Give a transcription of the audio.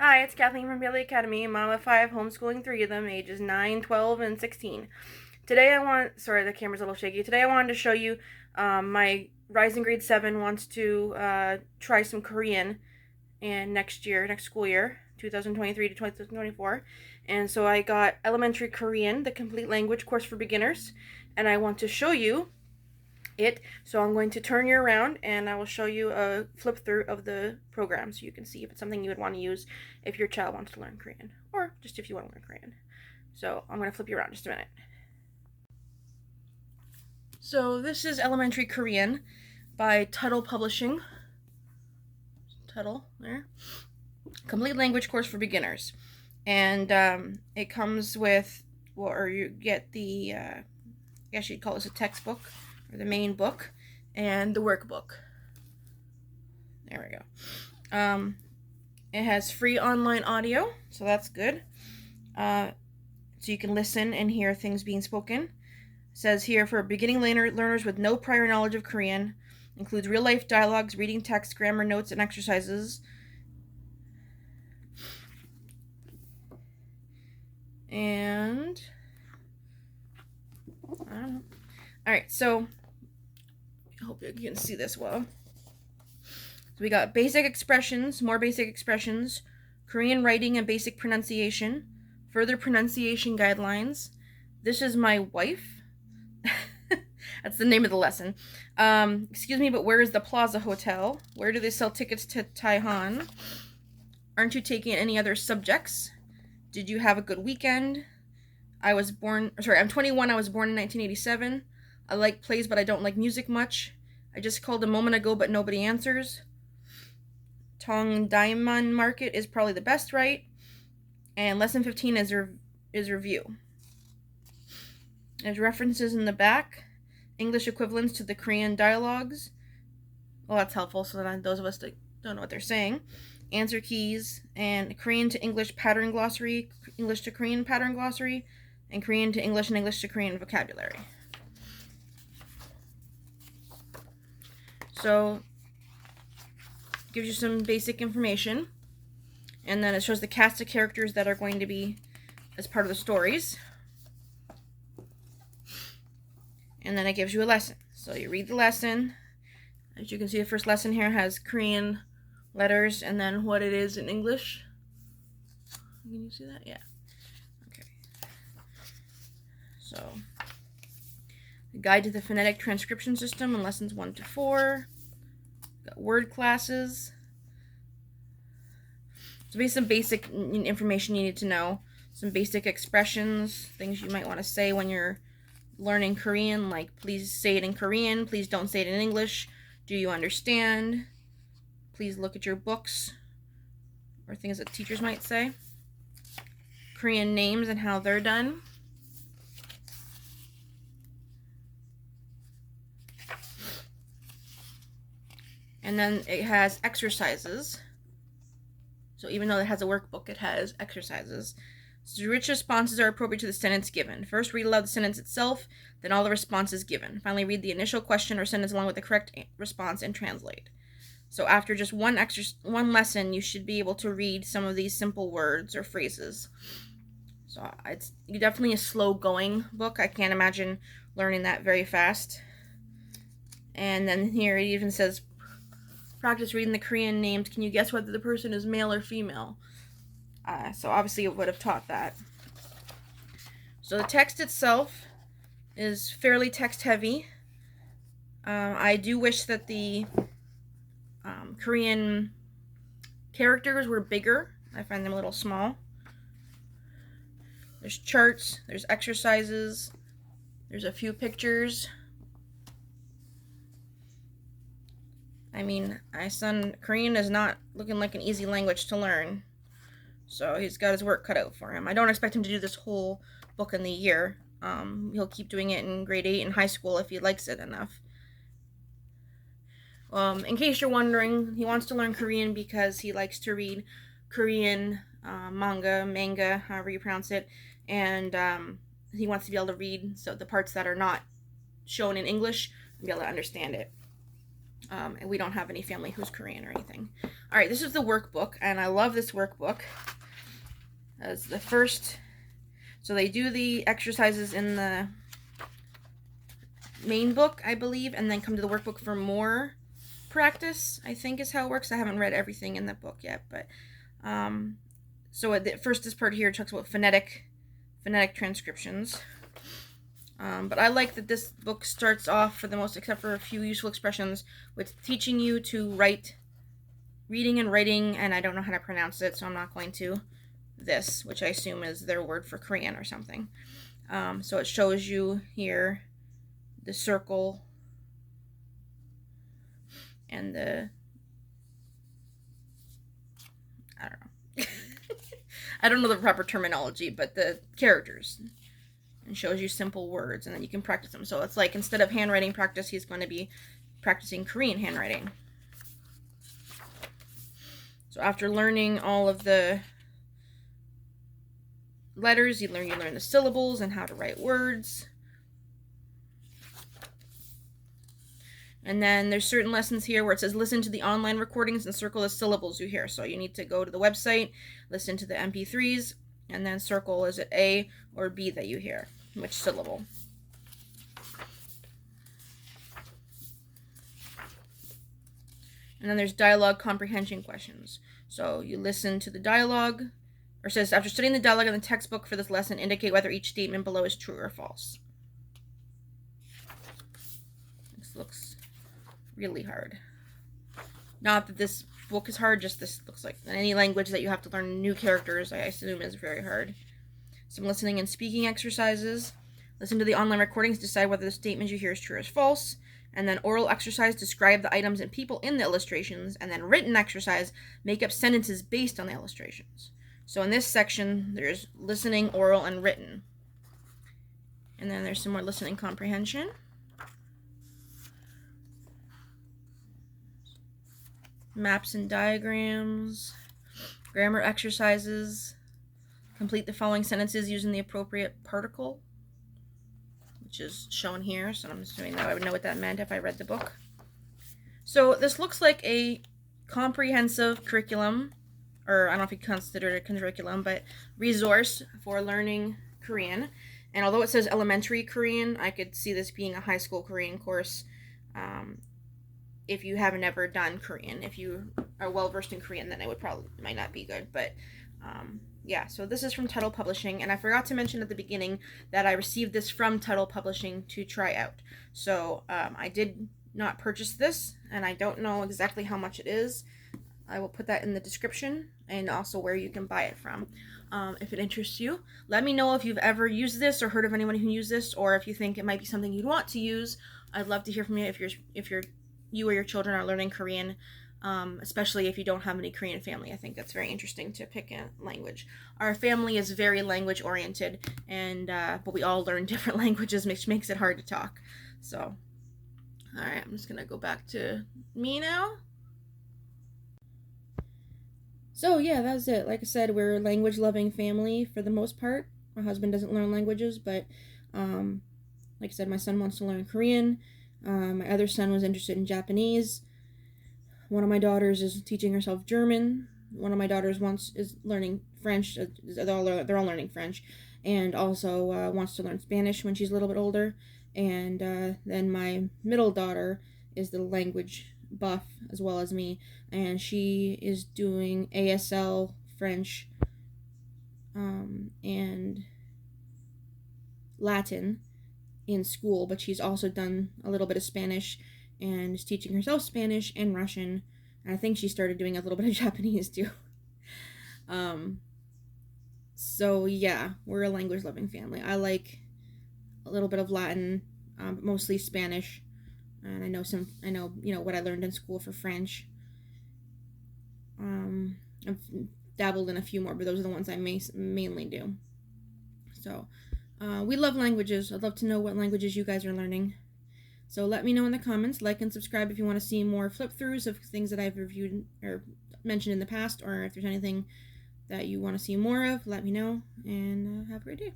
Hi, it's Kathleen from Bailey Academy, mom of 5, homeschooling 3 of them, ages 9, 12, and 16. Sorry, the camera's a little shaky. Today I wanted to show you my rising grade 7 wants to try some Korean next school year, 2023 to 2024. And so I got Elementary Korean, the complete language course for beginners, and I want to show you it. So I'm going to turn you around and I will show you a flip through of the program so you can see if it's something you would want to use if your child wants to learn Korean, or just if you want to learn Korean. So I'm going to flip you around just a minute. So this is Elementary Korean by Tuttle Publishing. Tuttle, there. Complete language course for beginners. And it comes with, or you get the, I guess you'd call this a textbook, or the main book, and the workbook. There we go. It has free online audio, so that's good. So you can listen and hear things being spoken. It says here, for beginning learners with no prior knowledge of Korean, includes real-life dialogues, reading text, grammar notes, and exercises. And I don't know. Alright, so I hope you can see this well. So we got basic expressions, more basic expressions, Korean writing and basic pronunciation, further pronunciation guidelines. This is my wife. That's the name of the lesson. Excuse me, but where is the Plaza Hotel? Where do they sell tickets to Taihan? Aren't you taking any other subjects? Did you have a good weekend? I'm 21. I was born in 1987. I like plays, but I don't like music much. I just called a moment ago, but nobody answers. Tong Diamond Market is probably the best, right? And lesson 15 is review. There's references in the back. English equivalents to the Korean dialogues. Well, that's helpful, so that those of us that don't know what they're saying. Answer keys, and Korean to English pattern glossary, English to Korean pattern glossary, and Korean to English and English to Korean vocabulary. So, gives you some basic information, and then it shows the cast of characters that are going to be as part of the stories. And then it gives you a lesson. So you read the lesson. As you can see, the first lesson here has Korean letters and then what it is in English. Can you see that? Yeah. Okay. So, the guide to the phonetic transcription system in lessons 1 to 4. Got word classes. So basically some basic information you need to know. Some basic expressions, things you might want to say when you're learning Korean, like please say it in Korean, please don't say it in English, do you understand, please look at your books, or things that teachers might say. Korean names and how they're done. And then it has exercises. So even though it has a workbook, it has exercises. So which responses are appropriate to the sentence given? First, read aloud the sentence itself, then all the responses given. Finally, read the initial question or sentence along with the correct response and translate. So after just one lesson, you should be able to read some of these simple words or phrases. So it's definitely a slow-going book. I can't imagine learning that very fast. And then here it even says, practice reading the Korean names. Can you guess whether the person is male or female? So obviously it would have taught that. So the text itself is fairly text-heavy. I do wish that the Korean characters were bigger. I find them a little small. There's charts, there's exercises, there's a few pictures. I mean, my son, Korean is not looking like an easy language to learn. So he's got his work cut out for him. I don't expect him to do this whole book in the year. He'll keep doing it in grade 8 in high school if he likes it enough. In case you're wondering, he wants to learn Korean because he likes to read Korean manga, however you pronounce it, and he wants to be able to read the parts that are not shown in English and be able to understand it. And we don't have any family who's Korean or anything. All right, this is the workbook, and I love this workbook. As the first, so they do the exercises in the main book, I believe, and then come to the workbook for more practice, I think is how it works. I haven't read everything in the book yet, but so at the first, this part here talks about phonetic transcriptions. But I like that this book starts off, for the most, except for a few useful expressions, with teaching you to write, reading and writing, and I don't know how to pronounce it, so I'm not going to. This, which I assume is their word for Korean or something. So it shows you here the circle and the, I don't know. I don't know the proper terminology, but the characters. And shows you simple words, and then you can practice them. So it's like, instead of handwriting practice, he's going to be practicing Korean handwriting. So after learning all of the letters, you learn the syllables and how to write words. And then there's certain lessons here where it says listen to the online recordings and circle the syllables you hear. So you need to go to the website, listen to the MP3s, and then circle, is it A or B that you hear, which syllable. And then there's dialogue comprehension questions. So you listen to the dialogue, or says, after studying the dialogue in the textbook for this lesson, indicate whether each statement below is true or false. This looks really hard. Not that this book is hard, just this looks like any language that you have to learn new characters, I assume, is very hard. Some listening and speaking exercises. Listen to the online recordings, decide whether the statement you hear is true or false. And then oral exercise, describe the items and people in the illustrations. And then written exercise, make up sentences based on the illustrations. So in this section, there's listening, oral, and written. And then there's some more listening comprehension. Maps and diagrams. Grammar exercises. Complete the following sentences using the appropriate particle, which is shown here. So I'm assuming that I would know what that meant if I read the book. So this looks like a comprehensive curriculum, or I don't know if you consider it a curriculum, but resource for learning Korean. And although it says elementary Korean, I could see this being a high school Korean course if you have never done Korean. If you are well versed in Korean, then it might not be good. But yeah, so this is from Tuttle Publishing, and I forgot to mention at the beginning that I received this from Tuttle Publishing to try out. So I did not purchase this, and I don't know exactly how much it is. I will put that in the description, and also where you can buy it from. If it interests you, let me know if you've ever used this or heard of anyone who used this, or if you think it might be something you'd want to use. I'd love to hear from you if you or your children are learning Korean. Especially if you don't have any Korean family. I think that's very interesting to pick a language. Our family is very language oriented, and but we all learn different languages, which makes it hard to talk. So, all right, I'm just gonna go back to me now. So yeah, that's it. Like I said, we're a language-loving family for the most part. My husband doesn't learn languages, but like I said, my son wants to learn Korean. My other son was interested in Japanese. One of my daughters is teaching herself German. One of my daughters is learning French. They're all learning French, and also wants to learn Spanish when she's a little bit older. And then my middle daughter is the language buff as well as me, and she is doing ASL French and Latin in school, but she's also done a little bit of Spanish and is teaching herself Spanish and Russian. And I think she started doing a little bit of Japanese too. So yeah, we're a language-loving family. I like a little bit of Latin, mostly Spanish, and I know what I learned in school for French. I've dabbled in a few more, but those are the ones I mainly do. So we love languages. I'd love to know what languages you guys are learning. So let me know in the comments. Like and subscribe if you want to see more flip-throughs of things that I've reviewed or mentioned in the past, or if there's anything that you want to see more of, let me know, and have a great day.